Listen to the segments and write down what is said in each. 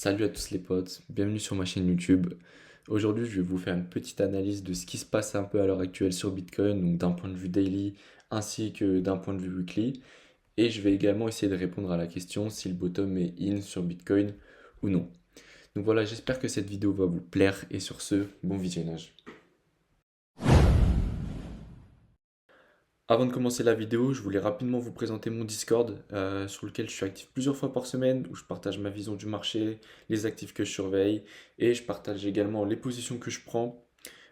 Salut à tous les potes, bienvenue sur ma chaîne YouTube. Aujourd'hui, je vais vous faire une petite analyse de ce qui se passe un peu à l'heure actuelle sur Bitcoin, donc d'un point de vue daily ainsi que d'un point de vue weekly. Et je vais également essayer de répondre à la question si le bottom est in sur Bitcoin ou non. Donc voilà, j'espère que cette vidéo va vous plaire et sur ce, bon visionnage. Avant de commencer la vidéo, je voulais rapidement vous présenter mon Discord sur lequel je suis actif plusieurs fois par semaine, où je partage ma vision du marché, les actifs que je surveille et je partage également les positions que je prends.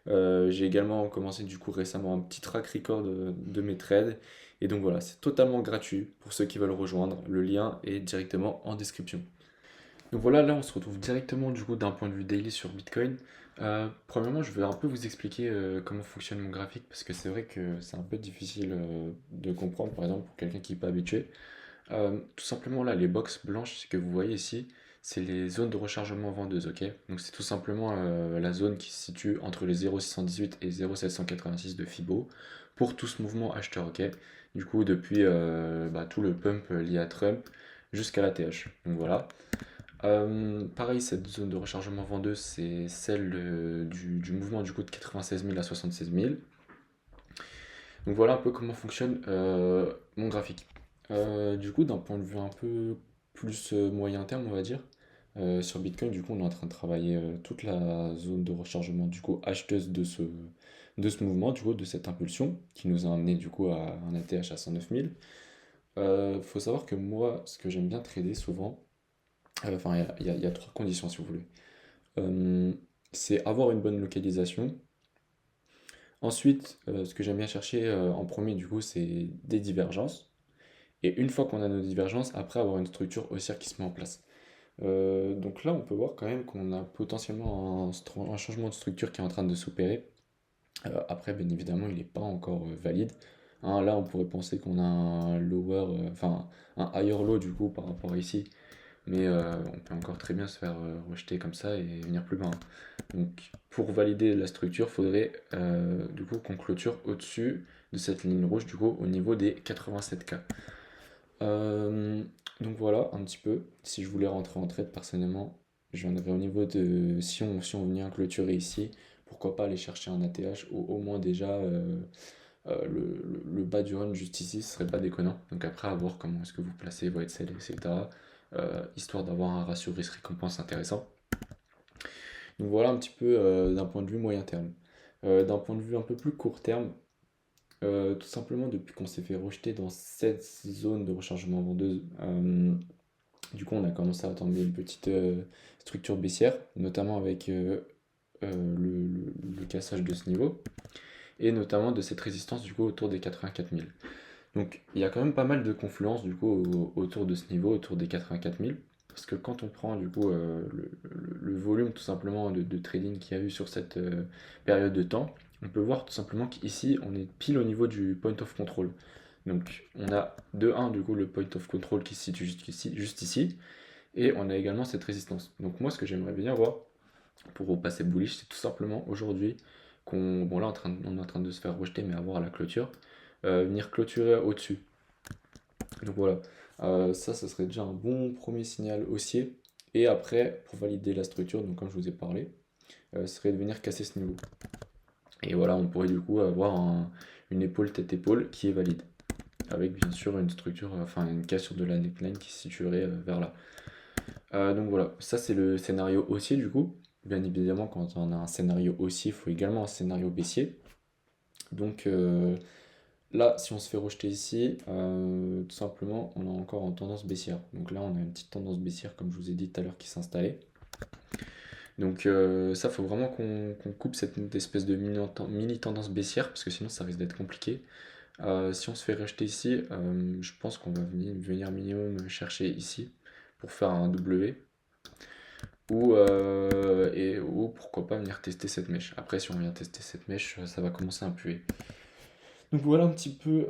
J'ai également commencé du coup récemment un petit track record de mes trades et donc voilà, c'est totalement gratuit pour ceux qui veulent rejoindre. Le lien est directement en description. Donc voilà, là on se retrouve directement du coup d'un point de vue daily sur Bitcoin. Premièrement, je vais un peu vous expliquer comment fonctionne mon graphique parce que c'est vrai que c'est un peu difficile de comprendre par exemple pour quelqu'un qui n'est pas habitué. Tout simplement là, les boxes blanches que vous voyez ici, c'est les zones de rechargement vendeuses, ok? Donc c'est tout simplement la zone qui se situe entre les 0,618 et 0,786 de Fibo pour tout ce mouvement acheteur, ok? Du coup, depuis tout le pump lié à Trump jusqu'à la TH. Donc voilà. Pareil, cette zone de rechargement vendeuse, c'est celle du mouvement du coup de 96 000 à 76 000. Donc voilà un peu comment fonctionne mon graphique. Du coup, d'un point de vue un peu plus moyen terme, on va dire, sur Bitcoin, du coup, on est en train de travailler toute la zone de rechargement du coup acheteuse de ce mouvement, du coup, de cette impulsion qui nous a amené du coup à un ATH à 109 000. Faut savoir que moi, ce que j'aime bien trader souvent, enfin, il y a trois conditions si vous voulez. Euh, c'est avoir une bonne localisation. Ensuite, ce que j'aime bien chercher en premier, du coup, c'est des divergences. Et une fois qu'on a nos divergences, après avoir une structure haussière qui se met en place. Donc là, on peut voir quand même qu'on a potentiellement un changement de structure qui est en train de s'opérer. Après, bien évidemment, il n'est pas encore valide. Hein, là, on pourrait penser qu'on a un lower, enfin un higher low du coup par rapport à ici, mais on peut encore très bien se faire rejeter comme ça et venir plus bas, hein. Donc pour valider la structure, il faudrait du coup qu'on clôture au-dessus de cette ligne rouge du coup au niveau des 87K. Euh, donc voilà un petit peu, si je voulais rentrer en trade personnellement, j'en avais au niveau de si on venait clôturer ici, pourquoi pas aller chercher un ATH ou au moins déjà le bas du run juste ici, ce serait pas déconnant. Donc après, à voir comment est-ce que vous placez vos headsets, etc. Histoire d'avoir un ratio risque-récompense intéressant. Donc voilà un petit peu d'un point de vue moyen terme. D'un point de vue un peu plus court terme, tout simplement depuis qu'on s'est fait rejeter dans cette zone de rechargement vendeuse, du coup on a commencé à attendre une petite structure baissière, notamment avec le cassage de ce niveau, et notamment de cette résistance du coup autour des 84 000. Donc il y a quand même pas mal de confluence du coup autour de ce niveau, autour des 84 000. Parce que quand on prend du coup le volume tout simplement de trading qu'il y a eu sur cette période de temps, on peut voir tout simplement qu'ici on est pile au niveau du point of control. Donc on a de 1 du coup le point of control qui se situe juste ici, et on a également cette résistance. Donc moi ce que j'aimerais bien voir pour passer bullish, c'est tout simplement aujourd'hui bon là on est en train de se faire rejeter mais avoir la clôture, venir clôturer au-dessus. Donc voilà, ça, ça serait déjà un bon premier signal haussier. Et après, pour valider la structure, donc comme je vous ai parlé, ce serait de venir casser ce niveau. Et voilà, on pourrait du coup avoir une épaule tête-épaule qui est valide. Avec bien sûr une structure, enfin une cassure de la neckline qui se situerait vers là. Donc voilà, ça c'est le scénario haussier du coup. Bien évidemment, quand on a un scénario haussier, il faut également un scénario baissier. Donc là, si on se fait rejeter ici, tout simplement, on est encore en tendance baissière. Donc là, on a une petite tendance baissière, comme je vous ai dit tout à l'heure, qui s'installait. Donc ça, faut vraiment qu'on coupe cette espèce de mini tendance baissière, parce que sinon, ça risque d'être compliqué. Si on se fait rejeter ici, je pense qu'on va venir minimum chercher ici pour faire un W. Ou pourquoi pas venir tester cette mèche. Après, si on vient tester cette mèche, ça va commencer à puer. Donc voilà un petit peu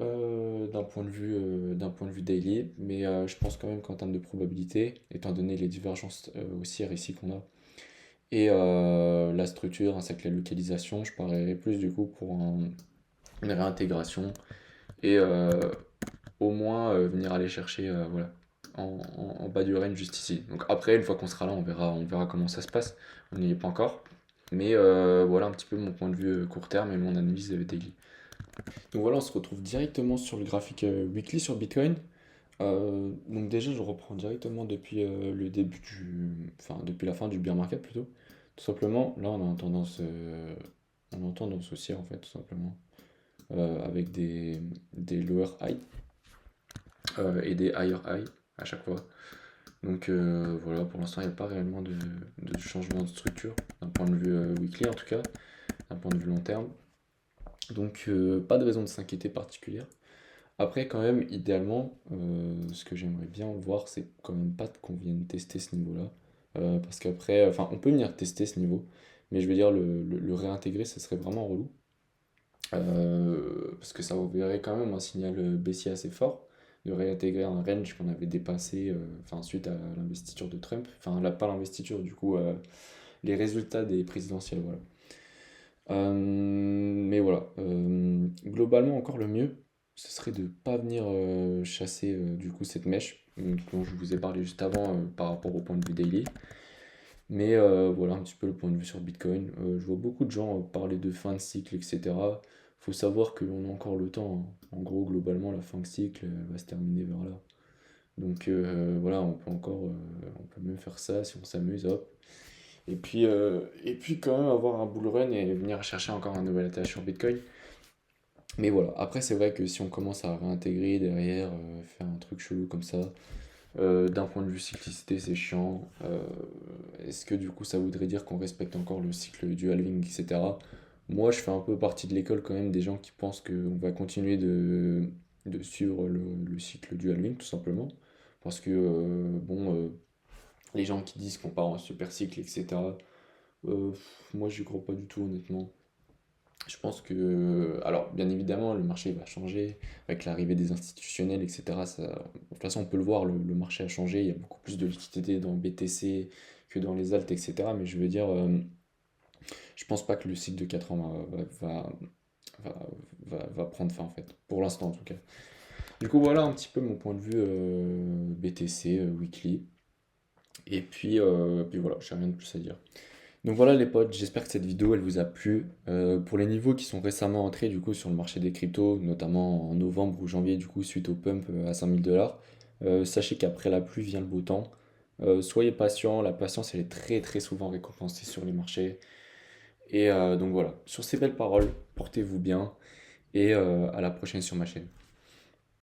d'un point de vue daily, mais je pense quand même qu'en termes de probabilité, étant donné les divergences haussières ici qu'on a, et la structure ainsi que la localisation, je parierais plus du coup pour une réintégration et au moins venir aller chercher voilà, en bas du range juste ici. Donc après, une fois qu'on sera là, on verra comment ça se passe. On n'y est pas encore. Mais voilà un petit peu mon point de vue court terme et mon analyse daily. Donc voilà, on se retrouve directement sur le graphique weekly sur Bitcoin. Donc déjà, je reprends directement depuis le début enfin depuis la fin du bear market plutôt. Tout simplement, là on est en tendance haussière en fait, tout simplement, avec des lower high et des higher high à chaque fois. Donc voilà, pour l'instant, il n'y a pas réellement de changement de structure d'un point de vue weekly en tout cas, d'un point de vue long terme. Donc pas de raison de s'inquiéter particulière. Après, quand même, idéalement, ce que j'aimerais bien voir, c'est quand même pas qu'on vienne tester ce niveau-là. Parce qu'après, enfin, on peut venir tester ce niveau, mais je veux dire, le réintégrer, ça serait vraiment relou. Parce que ça enverrait quand même un signal baissier assez fort de réintégrer un range qu'on avait dépassé, enfin, suite à l'investiture de Trump. Enfin, pas l'investiture, du coup, les résultats des présidentielles, voilà. Mais voilà, globalement encore le mieux, ce serait de pas venir chasser du coup cette mèche dont je vous ai parlé juste avant par rapport au point de vue daily. Mais voilà un petit peu le point de vue sur Bitcoin. Je vois beaucoup de gens parler de fin de cycle, etc. Faut savoir que l'on a encore le temps, hein. En gros, globalement, la fin de cycle va se terminer vers là. Donc voilà, on peut même faire ça si on s'amuse, hop. Et puis quand même avoir un bull run et venir chercher encore un nouvel étage sur Bitcoin. Mais voilà, après c'est vrai que si on commence à réintégrer derrière, faire un truc chelou comme ça, d'un point de vue cyclicité c'est chiant. Est-ce que du coup ça voudrait dire qu'on respecte encore le cycle du halving, etc. Moi je fais un peu partie de l'école quand même des gens qui pensent qu'on va continuer de suivre le cycle du halving tout simplement. Parce que les gens qui disent qu'on part en super cycle, etc. Moi, j'y crois pas du tout, honnêtement. Je pense que, alors, bien évidemment, le marché va changer avec l'arrivée des institutionnels, etc. De toute façon, on peut le voir, le marché a changé. Il y a beaucoup plus de liquidité dans BTC que dans les alts, etc. Mais je veux dire, je pense pas que le cycle de 4 ans va, va prendre fin, en fait. Pour l'instant, en tout cas. Du coup, voilà un petit peu mon point de vue BTC weekly. Puis voilà, j'ai rien de plus à dire. Donc voilà les potes, j'espère que cette vidéo elle vous a plu. Pour les niveaux qui sont récemment entrés du coup sur le marché des cryptos, notamment en novembre ou janvier du coup suite au pump à 5000 $, sachez qu'après la pluie vient le beau temps. Soyez patient, la patience elle est très très souvent récompensée sur les marchés. Et donc voilà, sur ces belles paroles, portez-vous bien et à la prochaine sur ma chaîne.